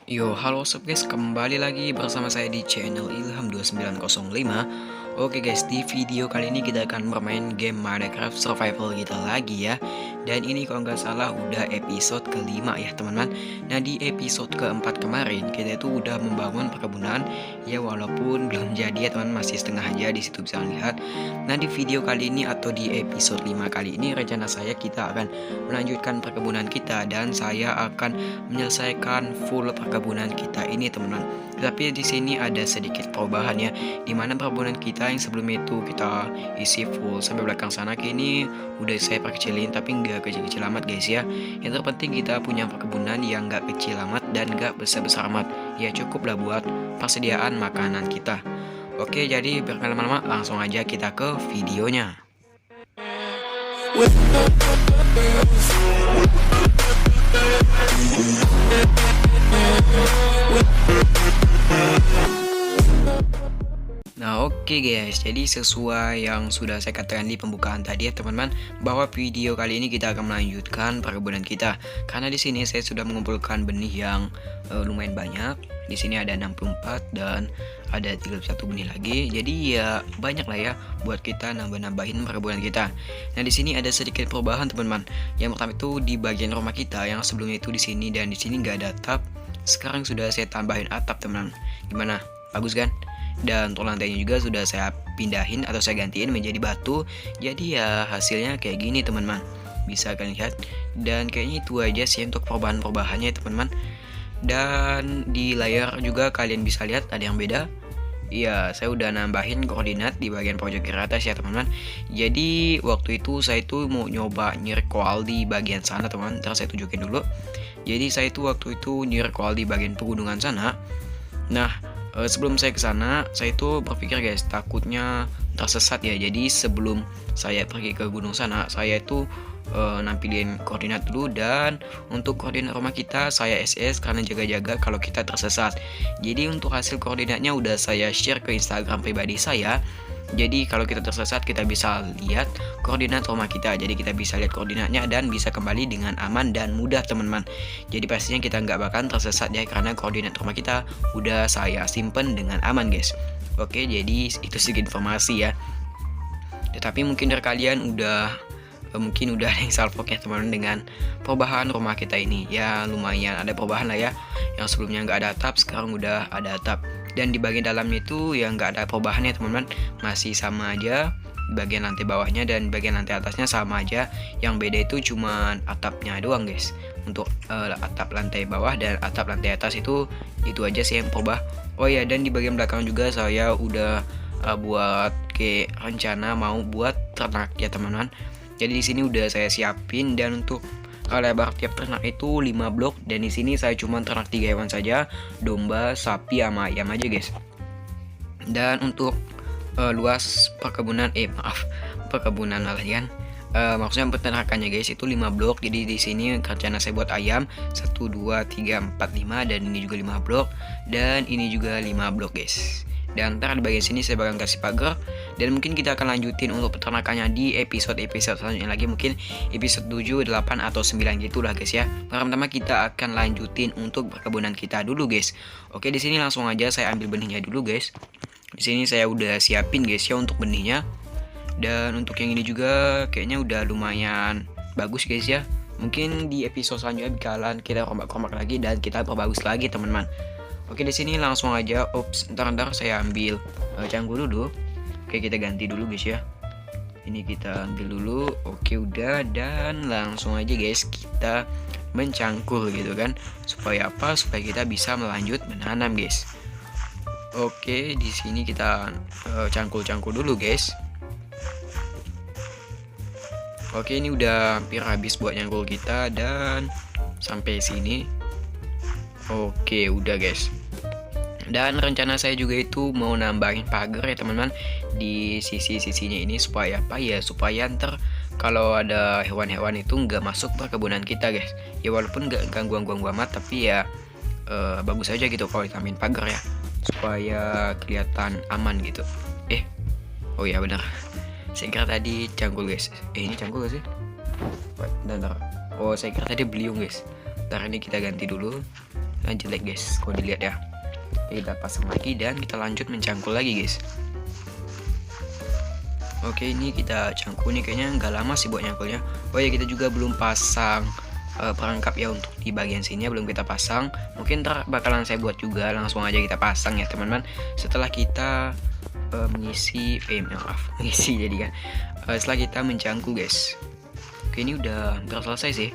Yo, halo sob guys, kembali lagi bersama saya di channel Ilham 2905. Oke guys, di video kali ini kita akan bermain game Minecraft Survival kita lagi ya. Dan ini kalau nggak salah udah episode kelima ya teman-teman. Nah di episode keempat kemarin kita itu udah membangun perkebunan ya, walaupun belum jadi ya teman, masih setengah aja, di situ bisa lihat. Nah di video kali ini atau di episode 5 kali ini rencana saya kita akan melanjutkan perkebunan kita, dan saya akan menyelesaikan full perkebunan kita ini teman-teman. Tapi di sini ada sedikit perubahan ya, dimana perkebunan kita yang sebelum itu kita isi full sampai belakang sana, kini udah saya perkecilin, tapi nggak kecil-kecil amat guys ya. Yang terpenting kita punya perkebunan yang nggak kecil amat dan nggak besar-besar amat, ya cukup lah buat persediaan makanan kita. Oke, jadi biar nggak lama-lama langsung aja kita ke videonya. Nah oke guys, jadi sesuai yang sudah saya katakan di pembukaan tadi ya teman-teman, bahwa video kali ini kita akan melanjutkan perkebunan kita. Karena di sini saya sudah mengumpulkan benih yang lumayan banyak. Di sini ada 64 dan ada 31 benih lagi. Jadi ya banyak lah ya buat kita nambah-nambahin perkebunan kita. Nah di sini ada sedikit perubahan teman-teman. Yang pertama itu di bagian rumah kita yang sebelumnya itu di sini dan di sini nggak ada atap. Sekarang sudah saya tambahin atap teman-teman. Gimana? Bagus kan? Dan untuk lantainya juga sudah saya pindahin atau saya gantiin menjadi batu. Jadi ya hasilnya kayak gini teman-teman, bisa kalian lihat. Dan kayaknya itu aja sih untuk perubahan-perubahannya teman-teman. Dan di layar juga kalian bisa lihat ada yang beda. Ya, saya udah nambahin koordinat di bagian pojok kiri atas ya teman-teman. Jadi waktu itu saya itu mau nyoba nyirkoal di bagian sana teman-teman. Ntar saya tunjukin dulu. Jadi saya itu waktu itu nyirkoal di bagian pegunungan sana. Nah, sebelum saya ke sana, saya itu berpikir guys, takutnya tersesat ya. Jadi sebelum saya pergi ke gunung sana, saya itu nampilin koordinat dulu. Dan untuk koordinat rumah kita saya SS karena jaga-jaga kalau kita tersesat. Jadi untuk hasil koordinatnya udah saya share ke Instagram pribadi saya. Jadi kalau kita tersesat kita bisa lihat koordinat rumah kita. Jadi kita bisa lihat koordinatnya dan bisa kembali dengan aman dan mudah teman-teman. Jadi pastinya kita nggak bakal tersesat ya, karena koordinat rumah kita udah saya simpen dengan aman guys. Oke, jadi itu sedikit informasi ya. Tetapi mungkin dari kalian mungkin udah ada yang salfok ya teman-teman dengan perubahan rumah kita ini. Ya lumayan ada perubahan lah ya. Yang sebelumnya nggak ada atap, sekarang udah ada atap. Dan di bagian dalamnya itu yang nggak ada perubahan ya teman-teman, masih sama aja. Bagian lantai bawahnya dan bagian lantai atasnya sama aja. Yang beda itu cuma atapnya doang guys. Untuk atap lantai bawah dan atap lantai atas itu aja sih yang berubah. Oh ya, dan di bagian belakang juga saya udah buat kayak rencana mau buat ternak ya teman-teman. Jadi di sini udah saya siapin, dan untuk lebar tiap ternak itu 5 blok, dan di sini saya cuma ternak 3 hewan saja, domba, sapi, sama ayam aja guys. Dan untuk luas perkebunan perkebunan lalian, maksudnya peternakannya guys itu 5 blok. Jadi di sini rencana saya buat ayam 1 2 3 4 5, dan ini juga 5 blok, dan ini juga 5 blok guys. Dan ntar di bagian sini saya bakal kasih pagar. Dan mungkin kita akan lanjutin untuk peternakannya di episode-episode selanjutnya lagi, mungkin episode 7, 8, atau 9 gitu lah guys ya. Pertama kita akan lanjutin untuk perkebunan kita dulu guys. Oke, di sini langsung aja saya ambil benihnya dulu guys. Di sini saya udah siapin guys ya untuk benihnya. Dan untuk yang ini juga kayaknya udah lumayan bagus guys ya. Mungkin di episode selanjutnya bakalan kita rombak-rombak lagi dan kita perbagus lagi teman-teman. Oke, di sini langsung aja. Ntar saya ambil cangkul dulu. Oke, kita ganti dulu guys ya. Ini kita ambil dulu. Oke, udah, dan langsung aja guys kita mencangkul gitu kan. Supaya apa? Supaya kita bisa melanjut menanam guys. Oke, di sini kita cangkul-cangkul dulu guys. Oke, ini udah hampir habis buat nyangkul kita dan sampai sini. Oke, udah guys. Dan rencana saya juga itu mau nambahin pagar ya teman-teman di sisi-sisinya ini, supaya apa ya? Supaya ntar kalau ada hewan-hewan itu nggak masuk perkebunan kita guys. Ya walaupun nggak ganggu-ganggu amat, tapi ya bagus aja gitu kalau ditambahin pagar ya, supaya kelihatan aman gitu. Oh ya benar. Saya kira tadi cangkul guys. Ini cangkul gak sih? Bentar. Oh, saya kira tadi beliung guys. Ntar ini kita ganti dulu. jelek guys kalau dilihat ya. Kita pasang lagi dan kita lanjut mencangkul lagi guys. Oke, ini kita cangkul nih, kayaknya nggak lama sih buat nyangkulnya. Oh ya, kita juga belum pasang perangkap ya untuk di bagian sini ya, belum kita pasang. Mungkin ntar bakalan saya buat juga, langsung aja kita pasang ya teman-teman. Setelah kita mengisi jadi kan setelah kita mencangkul guys. Oke, ini udah hampir selesai sih,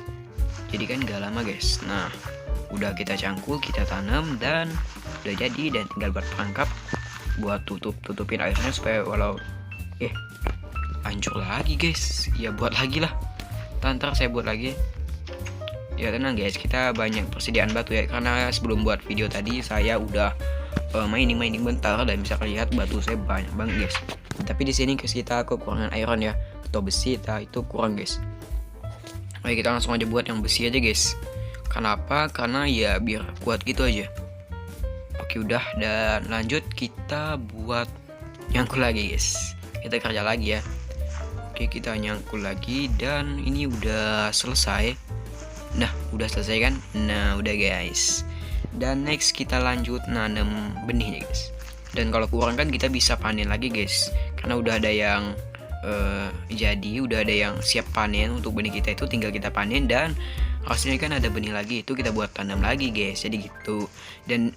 jadi kan nggak lama guys. Nah, udah kita cangkul, kita tanam dan udah jadi, dan tinggal buat perangkap buat tutupin airnya supaya walau hancur lagi guys ya, buat lagi lah, ntar saya buat lagi ya. Tenang guys, kita banyak persediaan batu ya, karena sebelum buat video tadi saya udah mining bentar dan bisa lihat batu saya banyak banget guys. Tapi di sini kita kekurangan iron ya, atau besi itu kurang guys. Oke, kita langsung aja buat yang besi aja guys. Kenapa? Karena ya biar kuat gitu aja. Oke, udah, dan lanjut kita buat nyangkul lagi guys. Kita kerja lagi ya. Oke, kita nyangkul lagi dan ini udah selesai. Nah, udah selesai kan? Nah, udah guys. Dan next kita lanjut nanam benihnya guys. Dan kalau kurang kan kita bisa panen lagi guys, karena udah ada yang jadi, udah ada yang siap panen untuk benih kita, itu tinggal kita panen dan hasilnya kan ada benih lagi, itu kita buat tanam lagi guys. Jadi gitu. Dan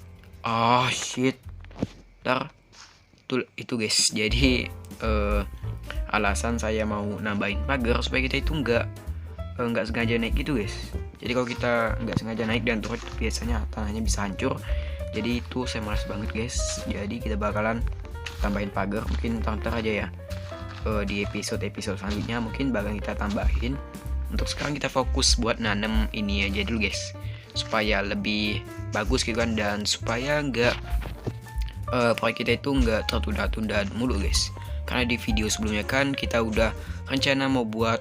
itu guys. Jadi alasan saya mau nambahin pagar supaya kita itu nggak sengaja naik gitu guys. Jadi kalau kita nggak sengaja naik dan turun, biasanya tanahnya bisa hancur. Jadi itu saya malas banget guys. Jadi kita bakalan tambahin pagar, mungkin ntar aja ya, di episode selanjutnya mungkin bakal kita tambahin. Untuk sekarang kita fokus buat nanam ini aja dulu guys, supaya lebih bagus gitu kan, dan supaya nggak proyek kita itu nggak tertunda-tunda mulu guys. Karena di video sebelumnya kan kita udah rencana mau buat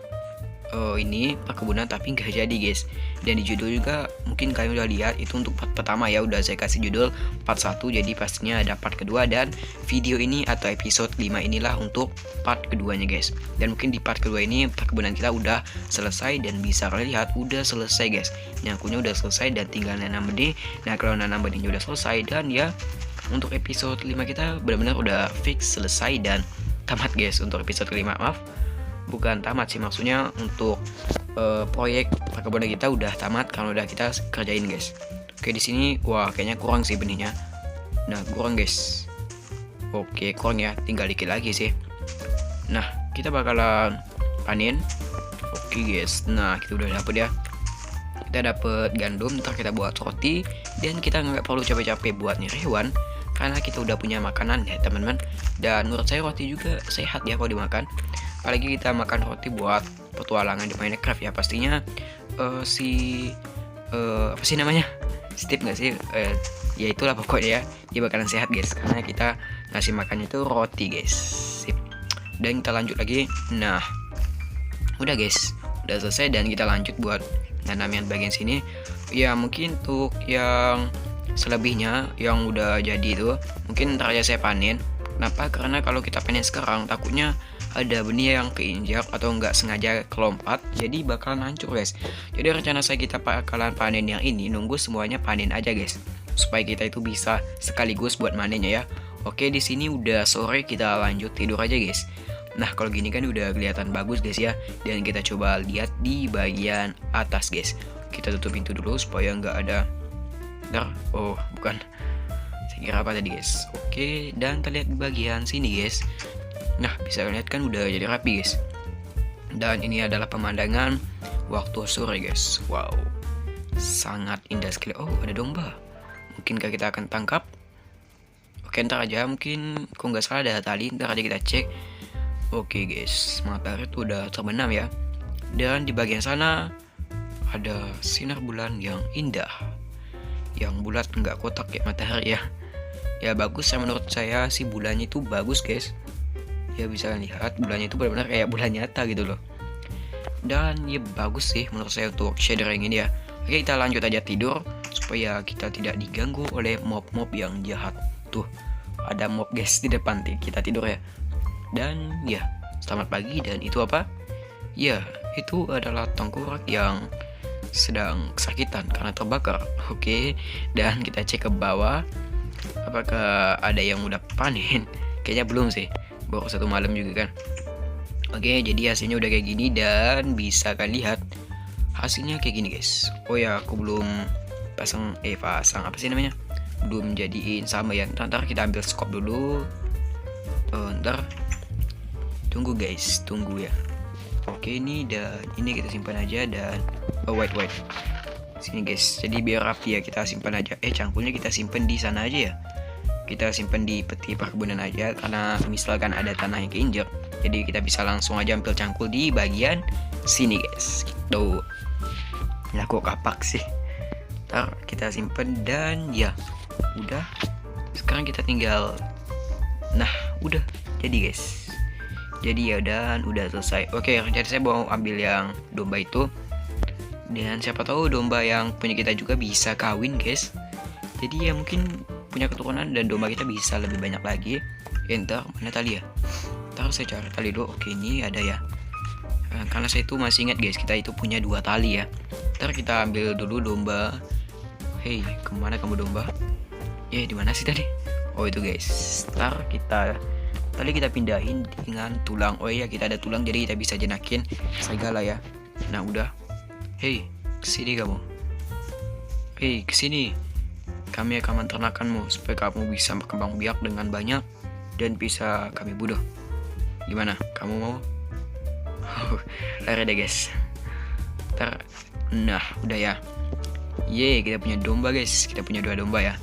ini perkebunan tapi nggak jadi guys. Dan di judul juga mungkin kalian udah lihat, itu untuk part pertama ya, udah saya kasih judul part 1, jadi pastinya ada part kedua. Dan video ini atau episode 5 inilah untuk part keduanya guys. Dan mungkin di part kedua ini perkebunan kita udah selesai, dan bisa kalian lihat udah selesai guys. Nyangkulnya udah selesai dan tinggal nanam benih. Nah, kalau nanam benihnya udah selesai, dan ya untuk episode 5 kita benar-benar udah fix selesai dan tamat guys. Untuk episode kelima, maaf, bukan tamat sih, maksudnya untuk proyek perkebunan kita udah tamat kalau udah kita kerjain guys. Oke, di sini wah kayaknya kurang sih benihnya. Nah, kurang guys. Oke, kurang ya, tinggal dikit lagi sih. Nah, kita bakalan panen. Oke guys, nah kita udah dapet ya. Kita dapet gandum, ntar kita buat roti, dan kita nggak perlu capek-capek buat nyari hewan karena kita udah punya makanan ya teman-teman. Dan menurut saya roti juga sehat ya kalau dimakan, apalagi kita makan roti buat petualangan di Minecraft ya. Pastinya apa sih namanya, Steve nggak sih, ya itulah pokoknya ya, dia bakalan sehat guys karena kita ngasih makannya itu roti guys. Sip. Dan kita lanjut lagi. Nah, udah guys, udah selesai, dan kita lanjut buat nanam yang bagian sini ya. Mungkin untuk yang selebihnya yang udah jadi itu mungkin ntar aja saya panen. Kenapa? Karena kalau kita panen sekarang takutnya ada benih yang keinjak atau nggak sengaja kelompat, jadi bakalan hancur guys. Jadi rencana saya kita bakalan panen yang ini, nunggu semuanya panen aja guys, supaya kita itu bisa sekaligus buat manennya ya. Oke, di sini udah sore, kita lanjut tidur aja guys. Nah, kalau gini kan udah kelihatan bagus guys ya. Dan kita coba lihat di bagian atas guys. Kita tutup pintu dulu supaya nggak ada. Oh bukan, saya kira apa tadi guys. Oke, dan kita lihat di bagian sini guys. Nah, bisa lihat kan udah jadi rapi guys. Dan ini adalah pemandangan waktu sore guys. Wow, sangat indah sekali. Oh, ada domba. Mungkinkah kita akan tangkap? Oke, ntar aja, mungkin kok nggak salah ada tali, ntar aja kita cek. Oke guys, matahari itu udah terbenam ya. Dan di bagian sana ada sinar bulan yang indah, yang bulat nggak kotak kayak matahari ya. Ya bagus ya, menurut saya sih bulannya itu bagus guys. Ya bisa lihat bulannya itu benar-benar kayak bulan nyata gitu loh. Dan ya bagus sih menurut saya untuk shader yang ini ya. Oke, kita lanjut aja tidur supaya kita tidak diganggu oleh mob-mob yang jahat. Tuh, ada mob guys di depan kita tidur ya. Dan ya, selamat pagi. Dan itu apa? Ya, itu adalah tengkorak yang sedang kesakitan karena terbakar. Oke, dan kita cek ke bawah apakah ada yang udah panen. Kayaknya belum sih, baru 1 malam juga kan. Oke, jadi hasilnya udah kayak gini dan bisa kalian lihat hasilnya kayak gini guys. Oh ya, aku belum pasang apa sih namanya, belum jadiin sama ya. Ntar kita ambil scope dulu. Ntar tunggu guys, tunggu ya. Oke, ini dan ini kita simpan aja. Dan wait sini guys, jadi biar rapi ya kita simpan aja. Cangkulnya kita simpan di sana aja ya, kita simpan di peti perkebunan aja, karena misalkan ada tanah yang keinjek, jadi kita bisa langsung aja ambil cangkul di bagian sini guys. Tuh, nah kok kapak sih. Ntar kita simpan dan ya udah. Sekarang kita tinggal, nah udah jadi guys. Jadi ya, dan udah selesai. Oke, jadi saya mau ambil yang domba itu, dan siapa tahu domba yang punya kita juga bisa kawin guys. Jadi ya mungkin punya keturunan dan domba kita bisa lebih banyak lagi. Ntar mana tali ya? Ntar saya cari tali dulu. Oke, ini ada ya. Karena saya itu masih ingat guys, kita itu punya 2 tali ya. Ntar kita ambil dulu domba. Hei, kemana kamu domba? Di mana sih tadi? Oh itu guys. Ntar tadi kita pindahin dengan tulang. Oh iya, kita ada tulang, jadi kita bisa jenakin serigala ya. Nah udah. Hei, kesini kamu. Hei, kesini. Kami akan menternakanmu supaya kamu bisa berkembang biak dengan banyak dan bisa kami bunuh. Gimana? Kamu mau? Lari deh guys. Nah udah ya. Kita punya domba guys. Kita punya 2 domba ya.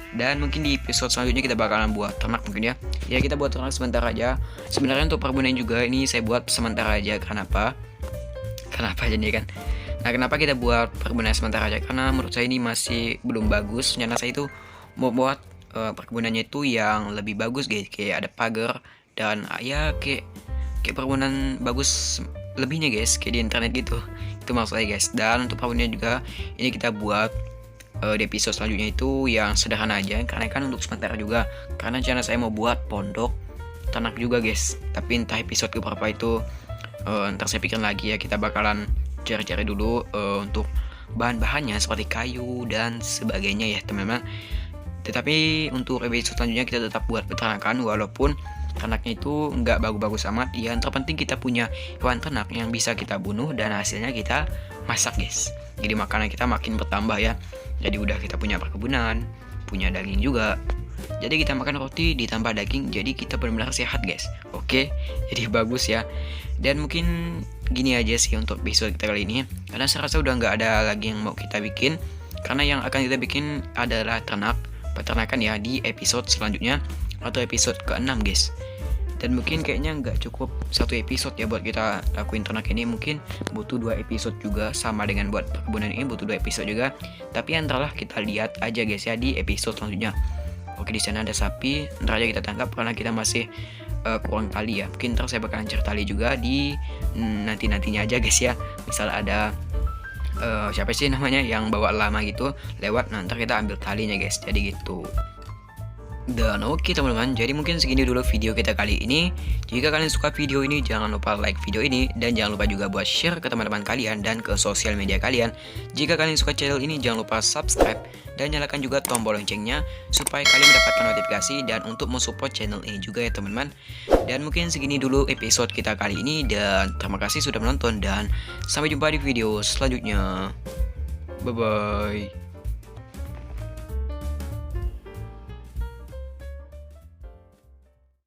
Dan mungkin di episode selanjutnya kita bakalan buat ternak mungkin ya. Ya kita buat ternak sebentar aja. Sebenarnya untuk perkebunan juga ini saya buat sementara aja. Kenapa jadi kan? Nah, kenapa kita buat perkebunan sementara aja? Karena menurut saya ini masih belum bagus. Karena saya itu mau buat perkebunannya itu yang lebih bagus guys. Kayak ada pagar dan ya kayak perkebunan bagus lebihnya guys, kayak di internet gitu. Itu maksud saya guys. Dan untuk perkebunannya juga ini kita buat di episode selanjutnya itu yang sederhana aja, karena kan untuk sementara juga, karena channel saya mau buat pondok ternak juga guys. Tapi entah episode keberapa itu ntar saya pikir lagi ya. Kita bakalan cari-cari dulu untuk bahan-bahannya seperti kayu dan sebagainya ya teman-teman. Tetapi untuk episode selanjutnya kita tetap buat peternakan, walaupun ternaknya itu nggak bagus-bagus amat. Yang terpenting kita punya hewan ternak yang bisa kita bunuh dan hasilnya kita masak guys. Jadi makanan kita makin bertambah ya. Jadi udah kita punya perkebunan, punya daging juga. Jadi kita makan roti ditambah daging, jadi kita benar-benar sehat guys. Oke, jadi bagus ya. Dan mungkin gini aja sih untuk episode kita kali ini, karena saya rasa udah nggak ada lagi yang mau kita bikin. Karena yang akan kita bikin adalah peternakan ya di episode selanjutnya, atau episode ke-6 guys. Dan mungkin kayaknya nggak cukup 1 episode ya buat kita lakuin ternak ini. Mungkin butuh 2 episode juga, sama dengan buat perkebunan ini butuh 2 episode juga. Tapi antaralah kita lihat aja guys ya di episode selanjutnya. Oke, di sana ada sapi, ntar aja kita tangkap karena kita masih kurang tali ya. Mungkin ntar saya bakalan cari tali juga di nantinya aja guys ya. Misal ada siapa sih namanya yang bawa lama gitu lewat, ntar kita ambil talinya guys. Jadi gitu. Dan oke teman-teman, jadi mungkin segini dulu video kita kali ini. Jika kalian suka video ini, jangan lupa like video ini, dan jangan lupa juga buat share ke teman-teman kalian dan ke sosial media kalian. Jika kalian suka channel ini, jangan lupa subscribe dan nyalakan juga tombol loncengnya supaya kalian mendapatkan notifikasi dan untuk mensupport channel ini juga ya teman-teman. Dan mungkin segini dulu episode kita kali ini, dan terima kasih sudah menonton dan sampai jumpa di video selanjutnya. Bye bye.